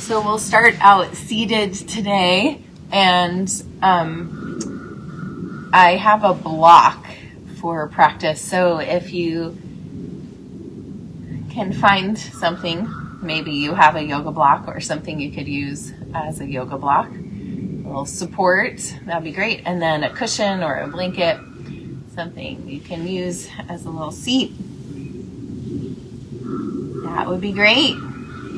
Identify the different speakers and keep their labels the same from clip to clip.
Speaker 1: So we'll start out seated today, and I have a block for practice. So if you can find something, maybe you have a yoga block or something you could use as a yoga block, a little support, that'd be great. And then a cushion or a blanket, something you can use as a little seat. That would be great.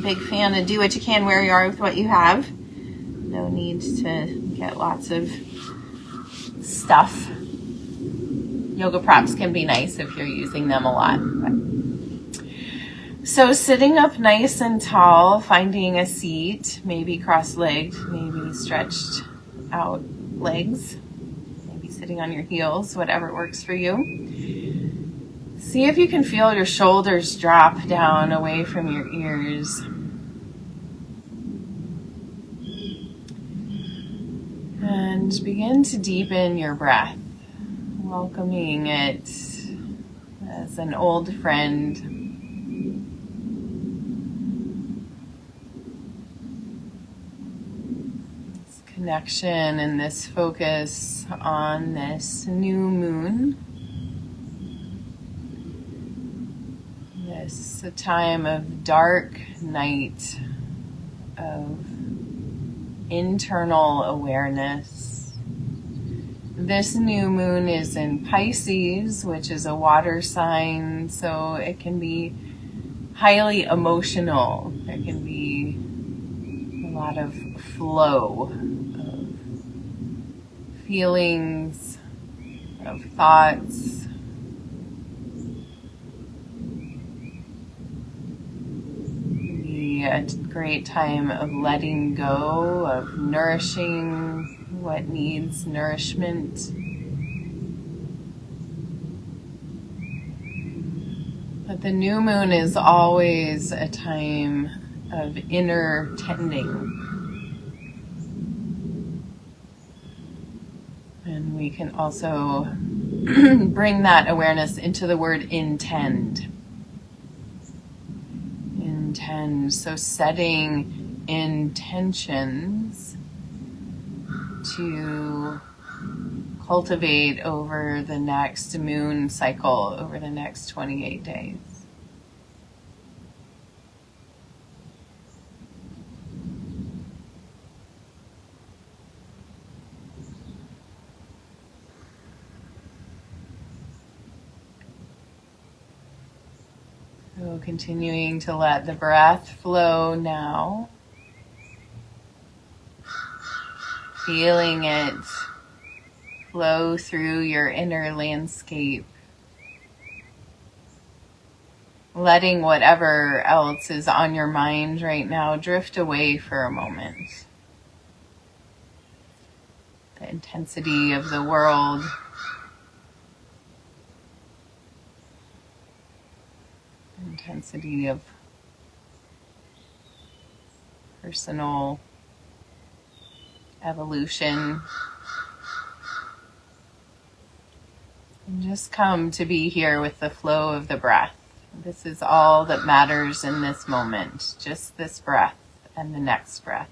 Speaker 1: Big fan of do what you can where you are with what you have. No need to get lots of stuff. Yoga props can be nice if you're using them a lot. So sitting up nice and tall, finding a seat, maybe cross-legged, maybe stretched out legs, maybe sitting on your heels, whatever works for you. See if you can feel your shoulders drop down away from your ears. And begin to deepen your breath, welcoming it as an old friend. This connection and this focus on this new moon. This a time of dark night, of internal awareness. This new moon is in Pisces, which is a water sign, so it can be highly emotional. There can be a lot of flow of feelings, of thoughts. A great time of letting go, of nourishing what needs nourishment. But the new moon is always a time of inner tending. And we can also bring that awareness into the word intend. So setting intentions to cultivate over the next moon cycle, over the next 28 days. So continuing to let the breath flow now. Feeling it flow through your inner landscape. Letting whatever else is on your mind right now drift away for a moment. The intensity of the world. Intensity of personal evolution. And just come to be here with the flow of the breath. This is all that matters in this moment, just this breath and the next breath.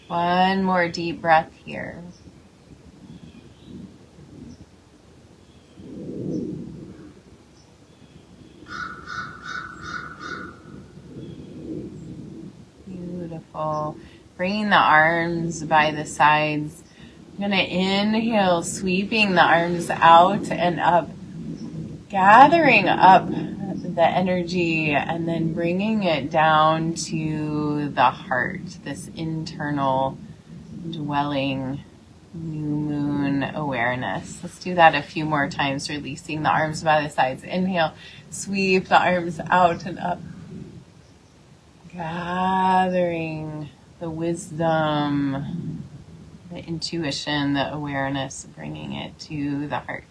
Speaker 1: One more deep breath here. Beautiful. Bringing the arms by the sides. I'm going to inhale, sweeping the arms out and up, gathering up the energy, and then bringing it down to the heart, this internal dwelling new moon awareness. Let's do that a few more times, releasing the arms by the sides. Inhale, sweep the arms out and up, gathering the wisdom, the intuition, the awareness, bringing it to the heart.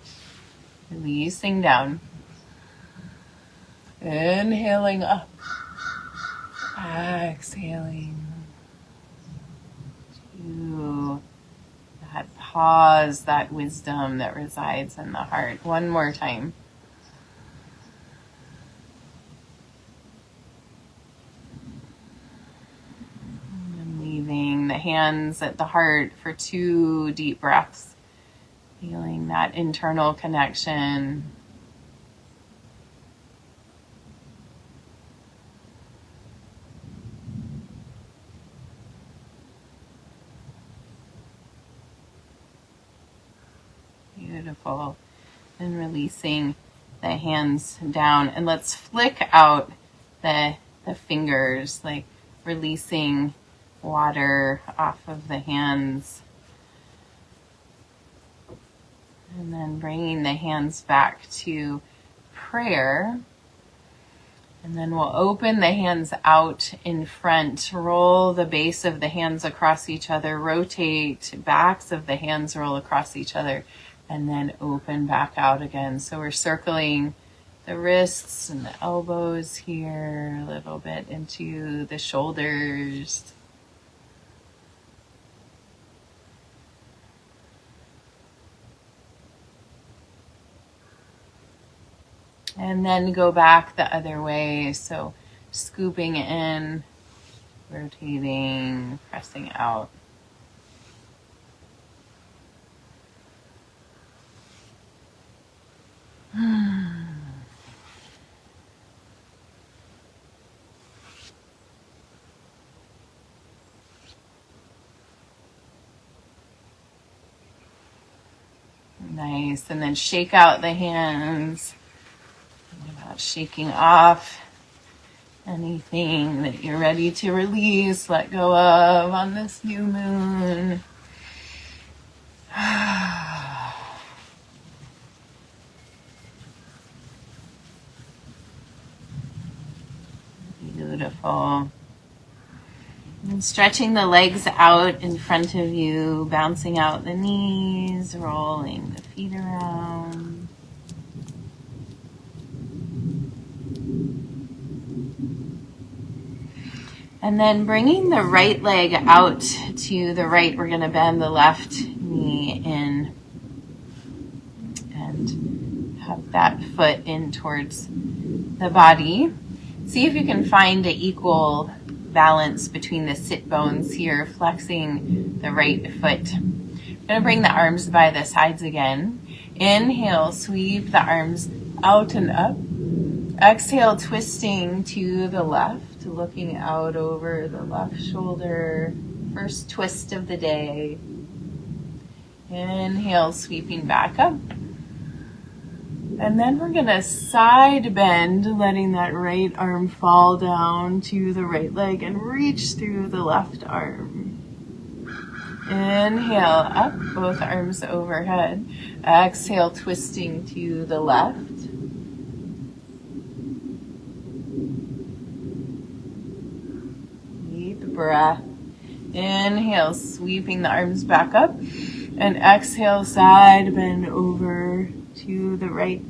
Speaker 1: Releasing down. Inhaling up. Exhaling. To that pause, that wisdom that resides in the heart. One more time. And leaving the hands at the heart for 2 deep breaths. Feeling that internal connection. Beautiful. And releasing the hands down. And let's flick out the fingers, like releasing water off of the hands. And then bringing the hands back to prayer. And then we'll open the hands out in front, roll the base of the hands across each other, rotate, backs of the hands roll across each other, and then open back out again. So we're circling the wrists and the elbows here, a little bit into the shoulders. And then go back the other way. So scooping in, rotating, pressing out. Nice. And then shake out the hands. Think about shaking off anything that you're ready to release, let go of on this new moon. Beautiful. And stretching the legs out in front of you, bouncing out the knees, rolling the feet around. And then bringing the right leg out to the right, we're going to bend the left knee in and have that foot in towards the body. See if you can find an equal balance between the sit bones here, flexing the right foot. I'm going to bring the arms by the sides again. Inhale, sweep the arms out and up. Exhale, twisting to the left, looking out over the left shoulder. First twist of the day. Inhale, sweeping back up. And then we're going to side bend, letting that right arm fall down to the right leg and reach through the left arm. Inhale, up, both arms overhead. Exhale, twisting to the left. Deep breath. Inhale, sweeping the arms back up. And exhale, side bend over to the right.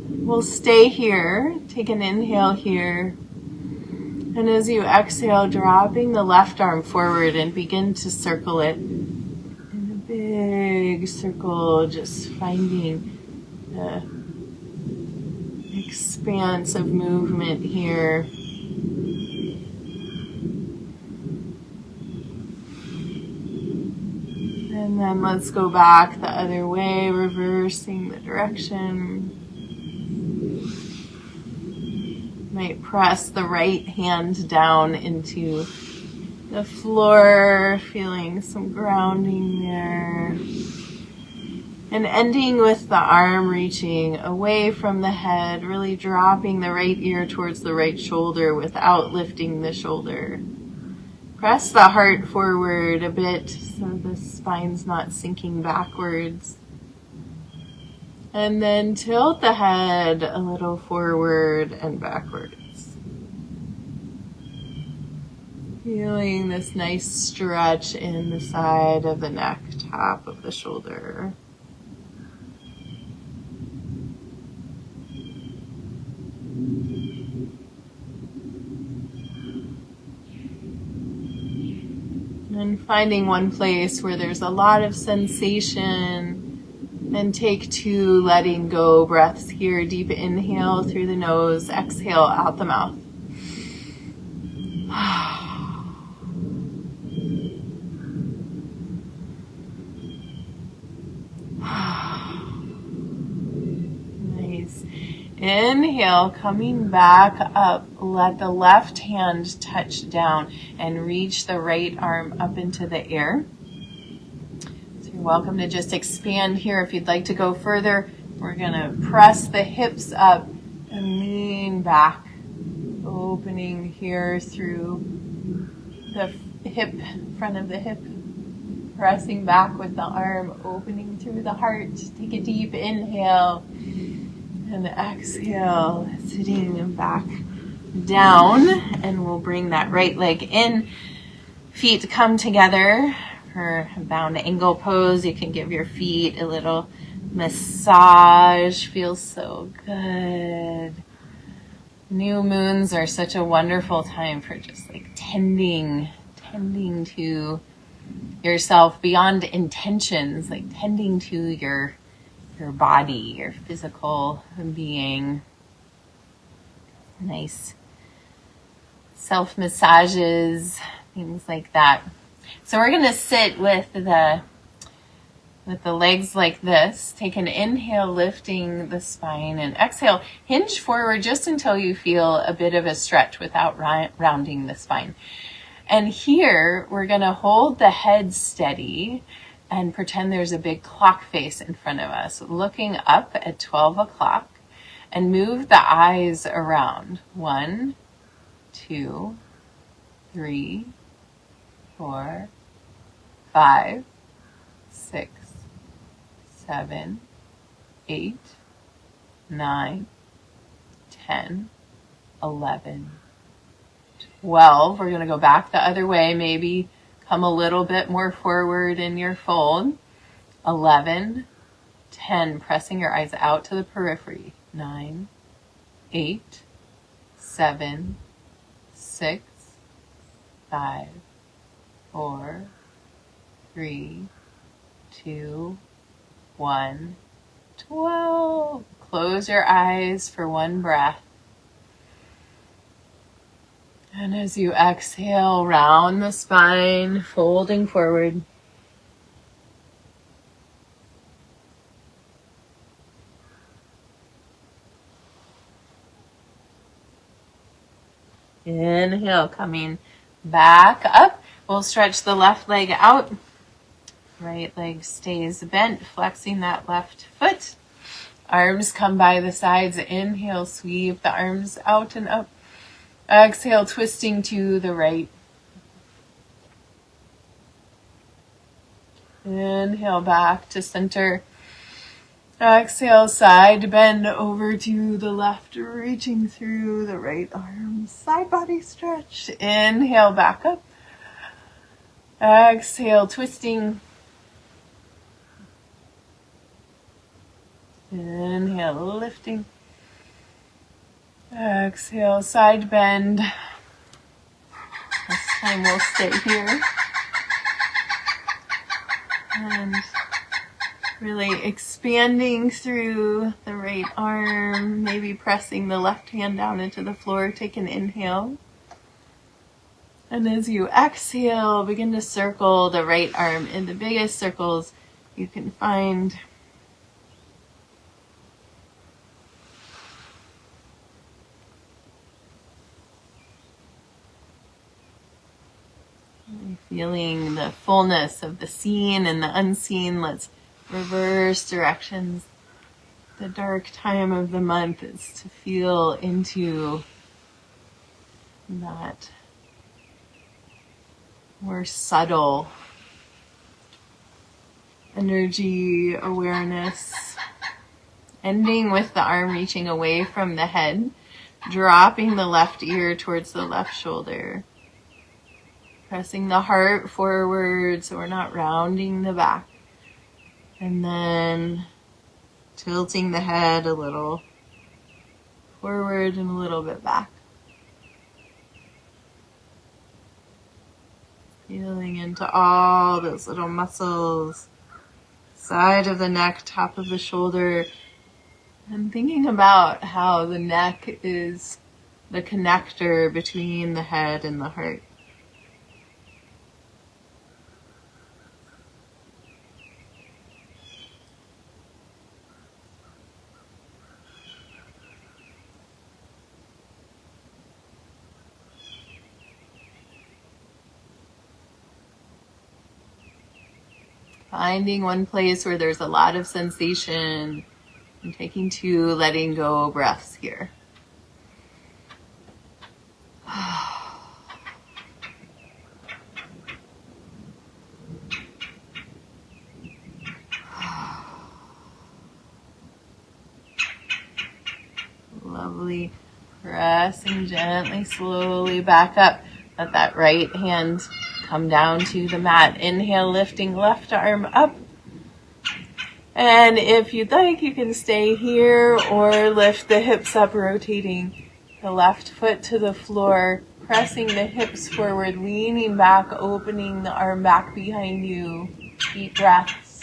Speaker 1: We'll stay here. Take an inhale here. And as you exhale, dropping the left arm forward and begin to circle it in a big circle, just finding the expanse of movement here. And then let's go back the other way, reversing the direction. Might press the right hand down into the floor, feeling some grounding there. And ending with the arm reaching away from the head, really dropping the right ear towards the right shoulder without lifting the shoulder. Press the heart forward a bit so the spine's not sinking backwards. And then tilt the head a little forward and backwards. Feeling this nice stretch in the side of the neck, top of the shoulder. And finding one place where there's a lot of sensation. And take 2 letting go breaths here. Deep inhale through the nose, exhale out the mouth. Nice. Inhale, coming back up. Let the left hand touch down and reach the right arm up into the air. So you're welcome to just expand here if you'd like to go further. We're going to press the hips up and lean back, opening here through the hip, front of the hip. Pressing back with the arm, opening through the heart. Take a deep inhale. And exhale, sitting back down, and we'll bring that right leg in. Feet come together for a bound angle pose. You can give your feet a little massage. Feels so good. New moons are such a wonderful time for just like tending to yourself beyond intentions, like tending to your body, your physical being. Nice self-massages, things like that. So we're going to sit with the legs like this. Take an inhale, lifting the spine, and exhale, hinge forward just until you feel a bit of a stretch without rounding the spine. And here we're going to hold the head steady and pretend there's a big clock face in front of us, looking up at 12 o'clock, and move the eyes around. 1, 2, 3, 4, 5, 6, 7, 8, 9, 10, 11, 12. We're going to go back the other way, maybe come a little bit more forward in your fold. 11, 10, pressing your eyes out to the periphery. 9, 8, 7, 6, 5, 4, 3, 2, 1, 12. Close your eyes for one breath. And as you exhale, round the spine, folding forward. Inhale, coming back up. We'll stretch the left leg out. Right leg stays bent, flexing that left foot. Arms come by the sides. Inhale, sweep the arms out and up. Exhale, twisting to the right. Inhale, back to center. Exhale, side bend over to the left, reaching through the right arm. Side body stretch. Inhale, back up. Exhale, twisting. Inhale, lifting. Exhale, side bend. This time we'll stay here. And really expanding through the right arm, maybe pressing the left hand down into the floor. Take an inhale. And as you exhale, begin to circle the right arm in the biggest circles you can find. Feeling the fullness of the seen and the unseen. Let's reverse directions. The dark time of the month is to feel into that more subtle energy awareness. Ending with the arm reaching away from the head, dropping the left ear towards the left shoulder. Pressing the heart forward so we're not rounding the back. And then tilting the head a little forward and a little bit back. Feeling into all those little muscles, side of the neck, top of the shoulder, and thinking about how the neck is the connector between the head and the heart. Finding one place where there's a lot of sensation and taking 2 letting go breaths here. Lovely. Pressing gently, slowly back up. Let that right hand come down to the mat. Inhale, lifting left arm up. And if you'd like, you can stay here or lift the hips up, rotating the left foot to the floor, pressing the hips forward, leaning back, opening the arm back behind you. Deep breaths.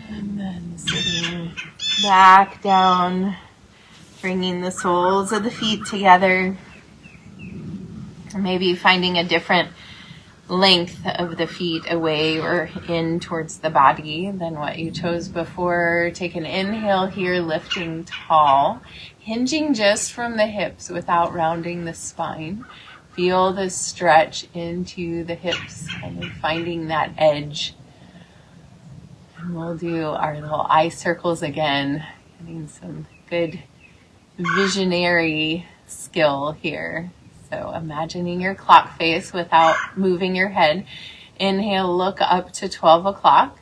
Speaker 1: And then sitting back down, bringing the soles of the feet together. Or maybe finding a different length of the feet away or in towards the body than what you chose before. Take an inhale here, lifting tall, hinging just from the hips without rounding the spine. Feel the stretch into the hips and finding that edge. And we'll do our little eye circles again, getting some good visionary skill here. So imagining your clock face without moving your head. Inhale, look up to 12 o'clock.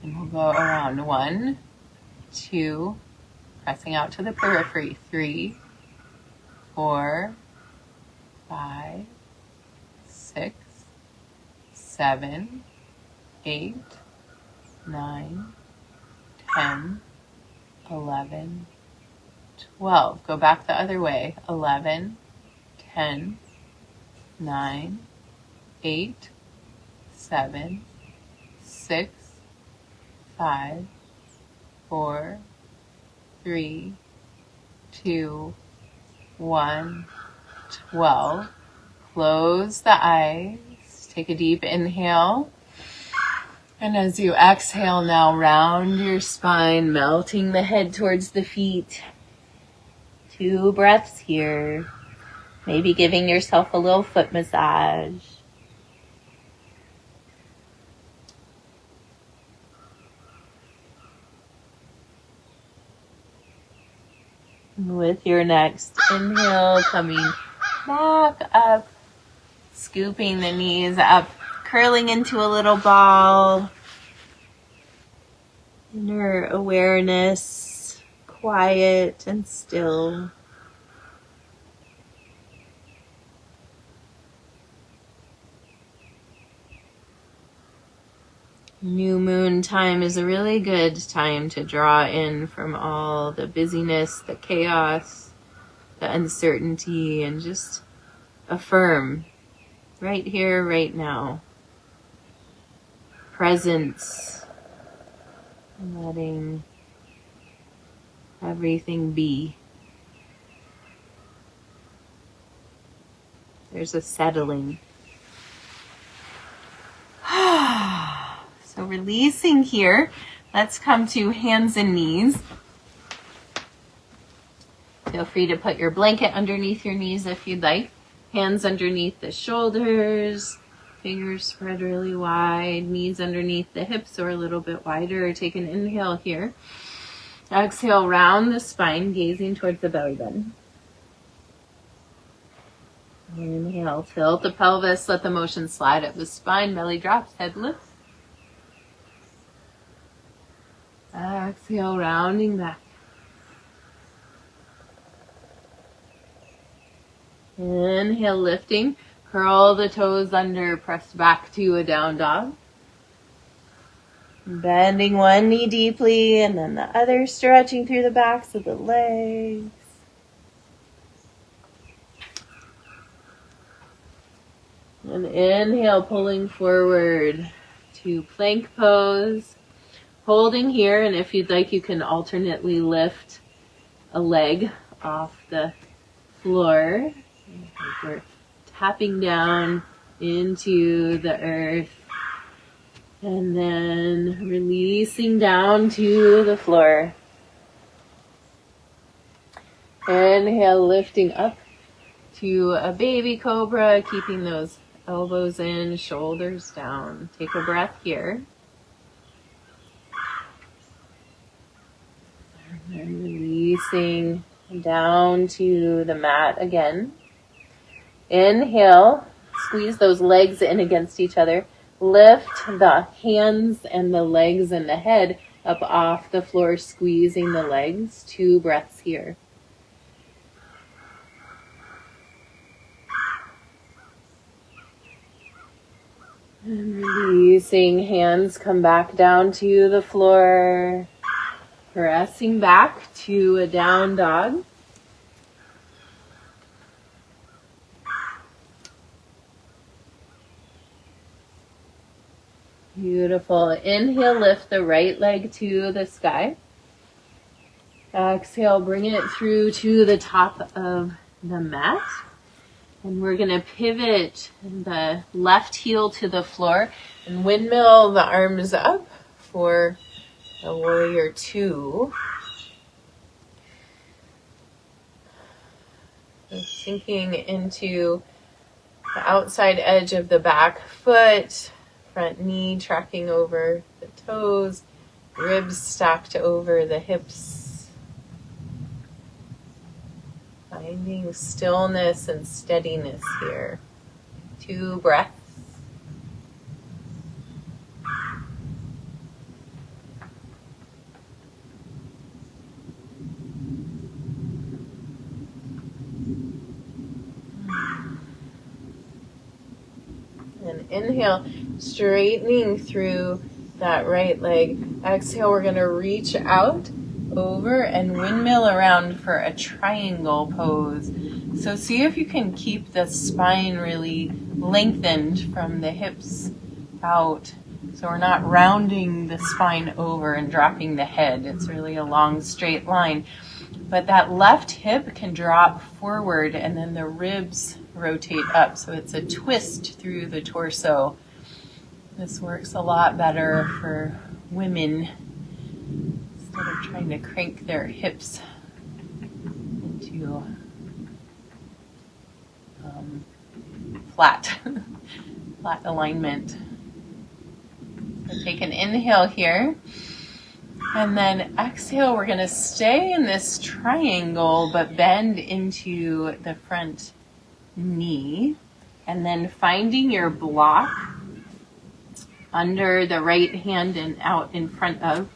Speaker 1: And we'll go around 1, 2, pressing out to the periphery. 3, 4, 5, 6, 7, 8, 9, 10, 11, 12. Go back the other way. 11, 10, 9, 8, 7, 6, 5, 4, 3, 2, 1, 12. Close the eyes. Take a deep inhale. And as you exhale now, round your spine, melting the head towards the feet. 2 breaths here. Maybe giving yourself a little foot massage. With your next inhale, coming back up, scooping the knees up, curling into a little ball. Inner awareness, quiet and still. New moon time is a really good time to draw in from all the busyness, the chaos, the uncertainty, and just affirm right here, right now. Presence, and letting everything be. There's a settling. So releasing here, let's come to hands and knees. Feel free to put your blanket underneath your knees if you'd like. Hands underneath the shoulders, fingers spread really wide, knees underneath the hips or a little bit wider. Take an inhale here. Exhale, round the spine, gazing towards the belly button. Inhale, tilt the pelvis, let the motion slide up the spine, belly drops, head lifts. Exhale, rounding back. Inhale, lifting. Curl the toes under, press back to a down dog. Bending one knee deeply and then the other, stretching through the backs of the legs. And inhale, pulling forward to plank pose. Holding here, and if you'd like, you can alternately lift a leg off the floor. We're tapping down into the earth and then releasing down to the floor. Inhale, lifting up to a baby cobra, keeping those elbows in, shoulders down. Take a breath here. And then releasing down to the mat again. Inhale, squeeze those legs in against each other. Lift the hands and the legs and the head up off the floor, squeezing the legs. 2 breaths here. And releasing, hands come back down to the floor. Pressing back to a down dog. Beautiful. Inhale, lift the right leg to the sky. Exhale, bring it through to the top of the mat. And we're going to pivot the left heel to the floor and windmill the arms up for a warrior 2. So sinking into the outside edge of the back foot, front knee tracking over the toes, ribs stacked over the hips. Finding stillness and steadiness here. 2 breaths. And inhale, straightening through that right leg. Exhale, we're going to reach out over and windmill around for a triangle pose. So see if you can keep the spine really lengthened from the hips out. So we're not rounding the spine over and dropping the head. It's really a long straight line. But that left hip can drop forward and then the ribs rotate up. So it's a twist through the torso. This works a lot better for women instead of trying to crank their hips into flat alignment. So take an inhale here. And then exhale, we're going to stay in this triangle, but bend into the front knee. And then finding your block under the right hand and out in front of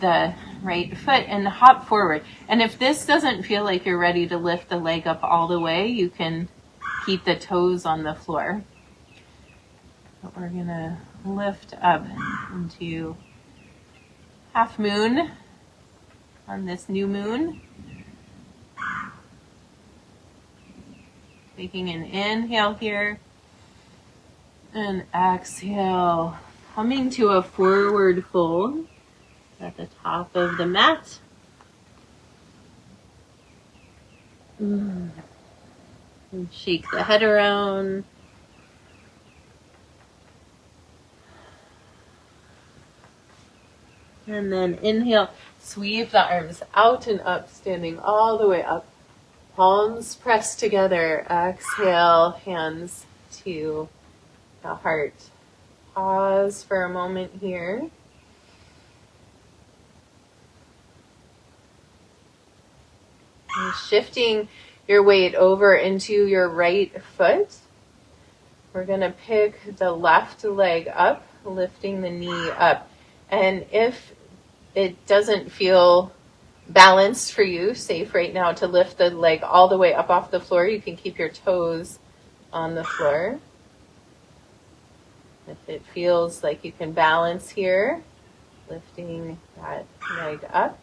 Speaker 1: the right foot and hop forward. And if this doesn't feel like you're ready to lift the leg up all the way, you can keep the toes on the floor. But we're going to lift up into half moon on this new moon. Taking an inhale here and exhale, coming to a forward fold at the top of the mat. And shake the head around. And then inhale, sweep the arms out and up, standing all the way up Palms pressed together. Exhale, hands to the heart. Pause for a moment here. And shifting your weight over into your right foot. We're going to pick the left leg up, lifting the knee up. And if it doesn't feel balanced for you, safe right now to lift the leg all the way up off the floor, you can keep your toes on the floor. If it feels like you can balance here, lifting that leg up.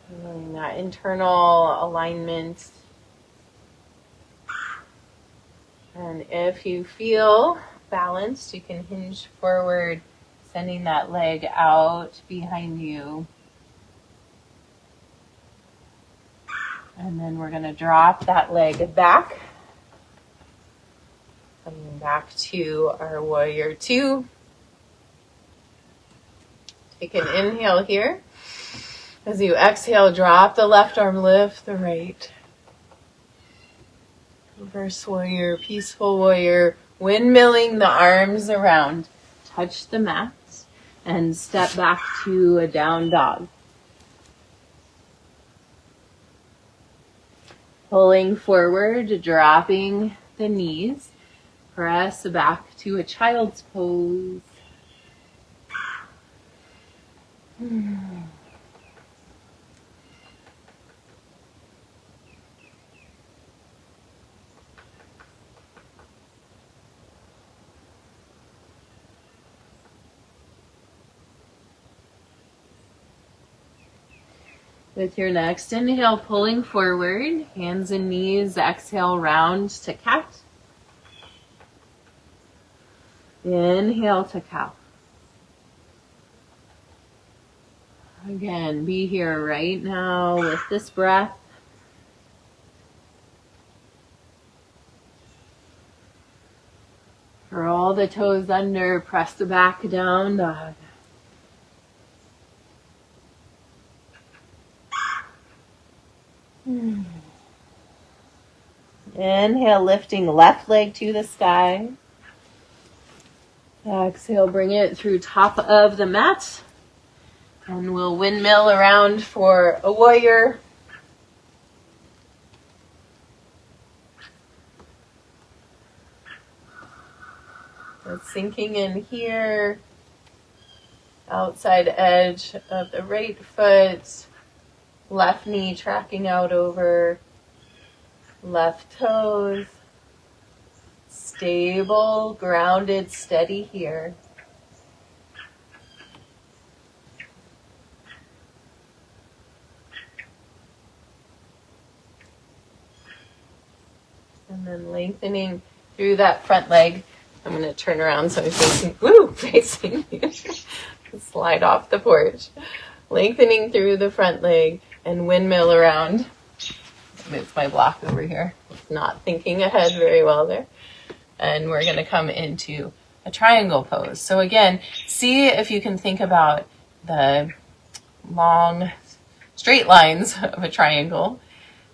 Speaker 1: Feeling that internal alignment. And if you feel balanced, you can hinge forward, sending that leg out behind you. And then we're going to drop that leg back. Coming back to our warrior two. Take an inhale here. As you exhale, drop the left arm, lift the right. Reverse warrior, peaceful warrior, windmilling the arms around. Touch the mat and step back to a down dog. Pulling forward, dropping the knees. Press back to a child's pose. With your next inhale, pulling forward, hands and knees, exhale, round to cat. Inhale to cow. Again, be here right now with this breath. Roll the toes under, press the back down, dog. Inhale, lifting left leg to the sky. Exhale, bring it through top of the mat. And we'll windmill around for a warrior. So sinking in here. Outside edge of the right foot. Left knee tracking out over left toes. Stable, grounded, steady here. And then lengthening through that front leg. I'm going to turn around so I'm facing you. Slide off the porch. Lengthening through the front leg and windmill around. Move my block over here. Not thinking ahead very well there. And we're going to come into a triangle pose. So again, see if you can think about the long straight lines of a triangle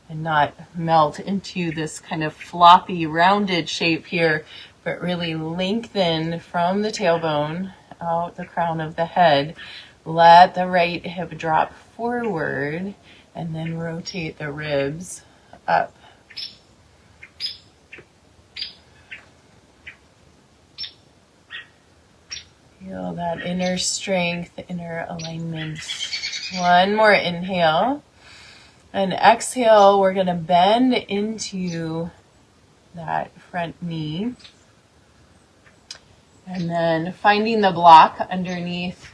Speaker 1: and not melt into this kind of floppy rounded shape here, but really lengthen from the tailbone out the crown of the head. Let the right hip drop forward and then rotate the ribs up. Feel that inner strength, inner alignment. One more inhale. And exhale, we're going to bend into that front knee. And then finding the block underneath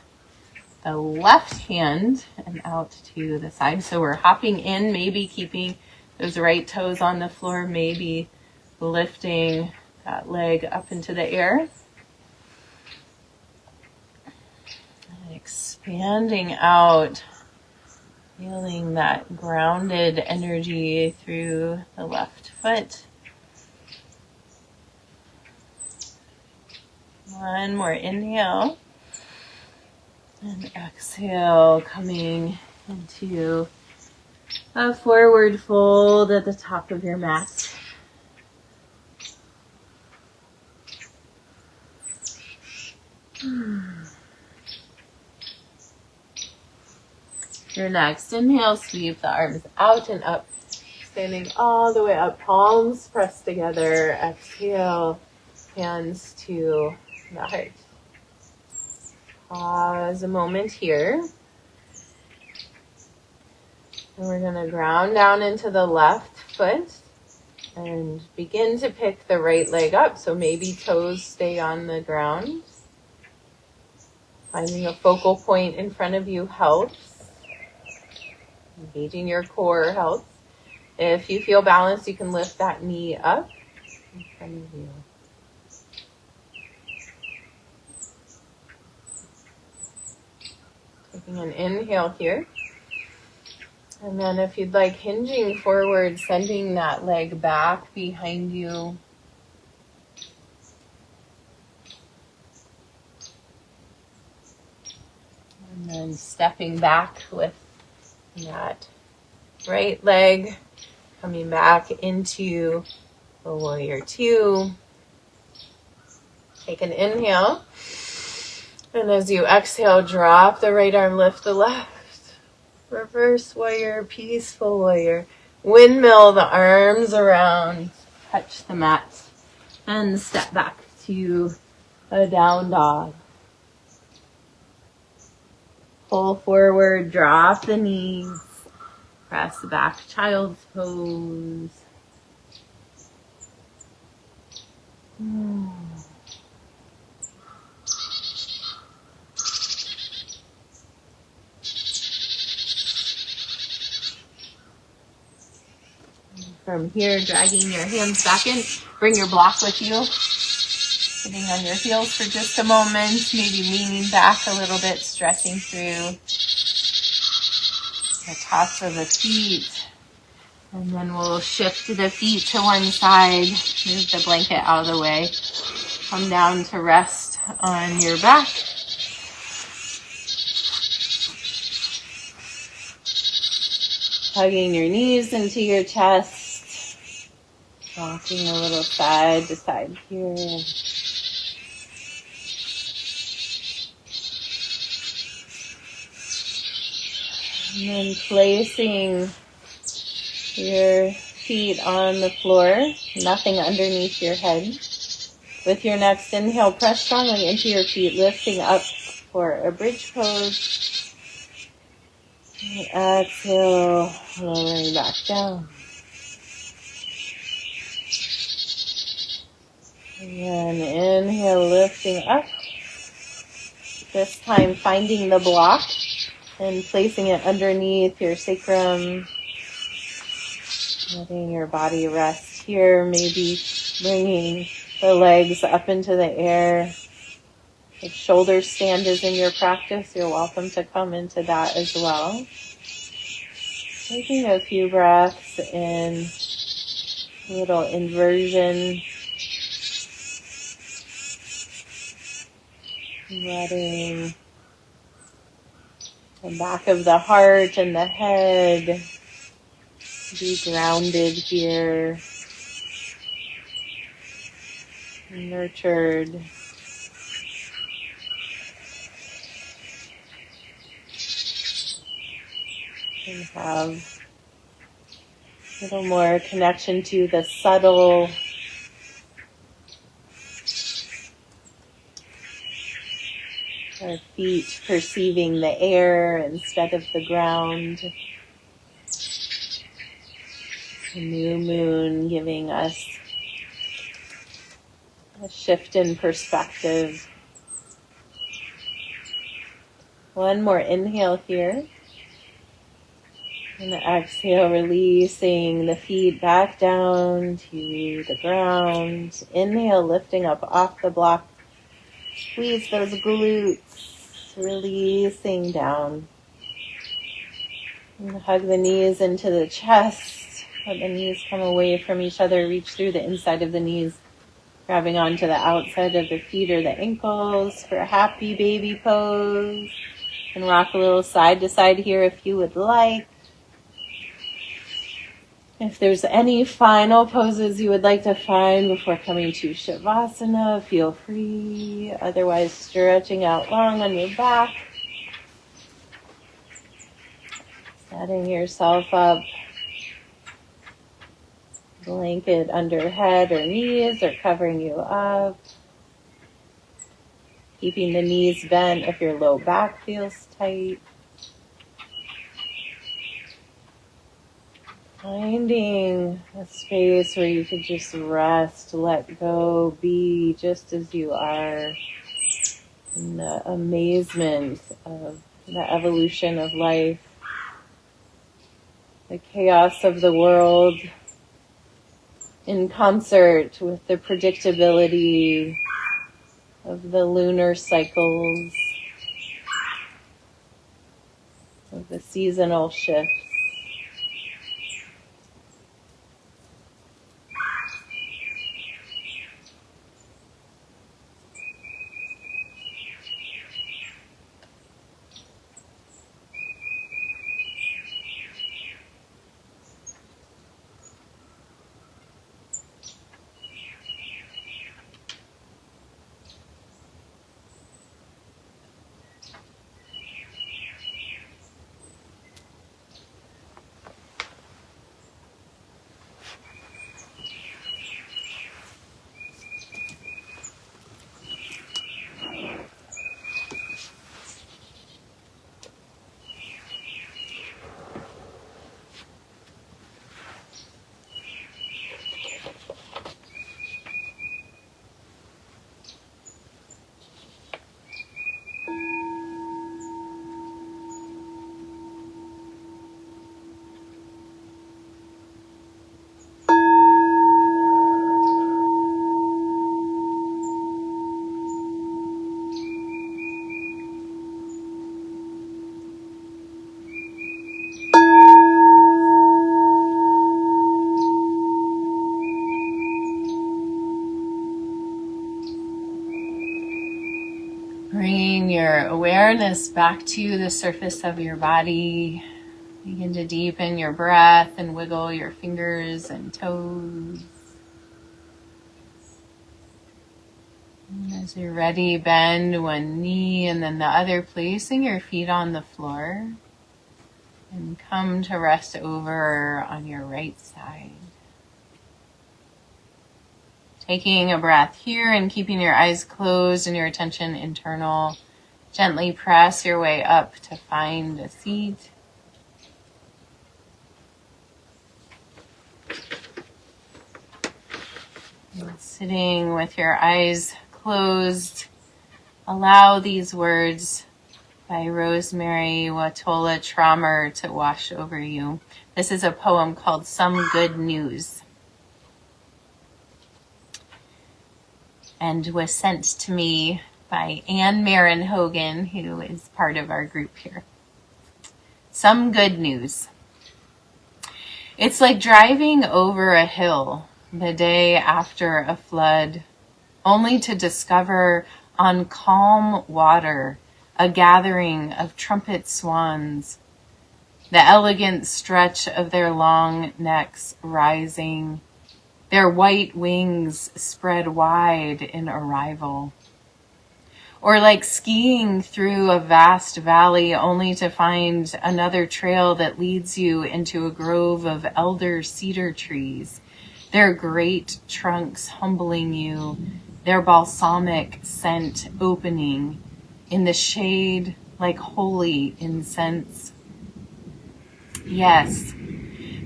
Speaker 1: the left hand and out to the side. So we're hopping in, maybe keeping those right toes on the floor, maybe lifting that leg up into the air. And expanding out, feeling that grounded energy through the left foot. One more inhale. And exhale, coming into a forward fold at the top of your mat. Your next inhale, sweep the arms out and up, standing all the way up, palms pressed together. Exhale, hands to the heart. Pause a moment here. And we're going to ground down into the left foot and begin to pick the right leg up. So maybe toes stay on the ground. Finding a focal point in front of you helps. Engaging your core helps. If you feel balanced, you can lift that knee up in front of you. Taking an inhale here. And then if you'd like, hinging forward, sending that leg back behind you. And then stepping back with that right leg, coming back into the warrior two. Take an inhale. And as you exhale, drop the right arm, lift the left. Reverse warrior, peaceful warrior. Windmill the arms around, touch the mat, and step back to a down dog. Pull forward, drop the knees, press back, child's pose. From here, dragging your hands back in, bring your block with you. Sitting on your heels for just a moment, maybe leaning back a little bit, stretching through the tops of the feet. And then we'll shift the feet to one side, move the blanket out of the way. Come down to rest on your back. Hugging your knees into your chest. Rocking a little side to side here. And then placing your feet on the floor, nothing underneath your head. With your next inhale, press strongly into your feet, lifting up for a bridge pose. And exhale, lowering back down. And then inhale, lifting up. This time finding the block and placing it underneath your sacrum. Letting your body rest here. Maybe bringing the legs up into the air. If shoulder stand is in your practice, you're welcome to come into that as well. Taking a few breaths in, a little inversion. Letting the back of the heart and the head be grounded here, nurtured. And have a little more connection to the subtle our feet perceiving the air instead of the ground. The new moon giving us a shift in perspective. One more inhale here. And exhale, releasing the feet back down to the ground. Inhale, lifting up off the block. Squeeze those glutes, releasing down. And hug the knees into the chest. Let the knees come away from each other. Reach through the inside of the knees, grabbing onto the outside of the feet or the ankles for a happy baby pose. And rock a little side to side here if you would like. If there's any final poses you would like to find before coming to Shavasana, feel free. Otherwise, stretching out long on your back. Setting yourself up. Blanket under head or knees or covering you up. Keeping the knees bent if your low back feels tight. Finding a space where you could just rest, let go, be just as you are. In the amazement of the evolution of life. The chaos of the world in concert with the predictability of the lunar cycles, of the seasonal shifts. Bringing your awareness back to the surface of your body. Begin to deepen your breath and wiggle your fingers and toes. And as you're ready, bend one knee and then the other, placing your feet on the floor. And come to rest over on your right side. Taking a breath here and keeping your eyes closed and your attention internal. Gently press your way up to find a seat. And sitting with your eyes closed, allow these words by Rosemary Watola Traumer to wash over you. This is a poem called Some Good News, and was sent to me by Maren Hogan, who is part of our group here. Some good news. It's like driving over a hill the day after a flood, only to discover on calm water a gathering of trumpet swans, the elegant stretch of their long necks rising, their white wings spread wide in arrival. Or like skiing through a vast valley only to find another trail that leads you into a grove of elder cedar trees, their great trunks humbling you, their balsamic scent opening in the shade like holy incense. Yes,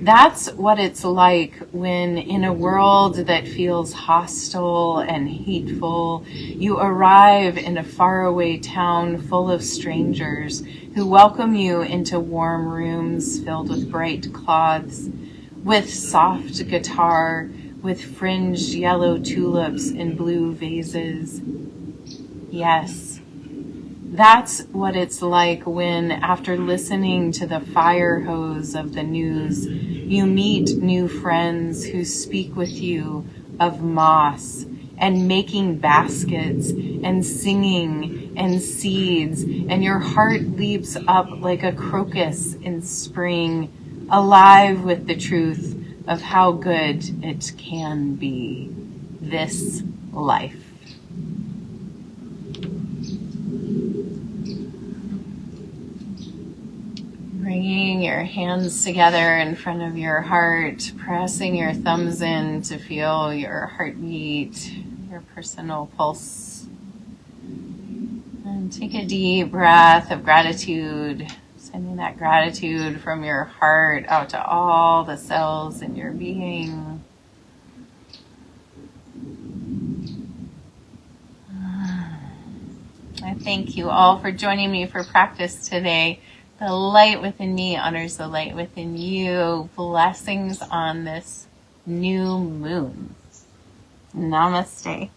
Speaker 1: that's what it's like when in a world that feels hostile and hateful, you arrive in a faraway town full of strangers who welcome you into warm rooms filled with bright cloths, with soft guitar, with fringed yellow tulips in blue vases. Yes. That's what it's like when, after listening to the fire hose of the news, you meet new friends who speak with you of moss and making baskets and singing and seeds, and your heart leaps up like a crocus in spring, alive with the truth of how good it can be, this life. Bringing your hands together in front of your heart, pressing your thumbs in to feel your heartbeat, your personal pulse. And take a deep breath of gratitude, sending that gratitude from your heart out to all the cells in your being. I thank you all for joining me for practice today. The light within me honors the light within you. Blessings on this new moon. Namaste.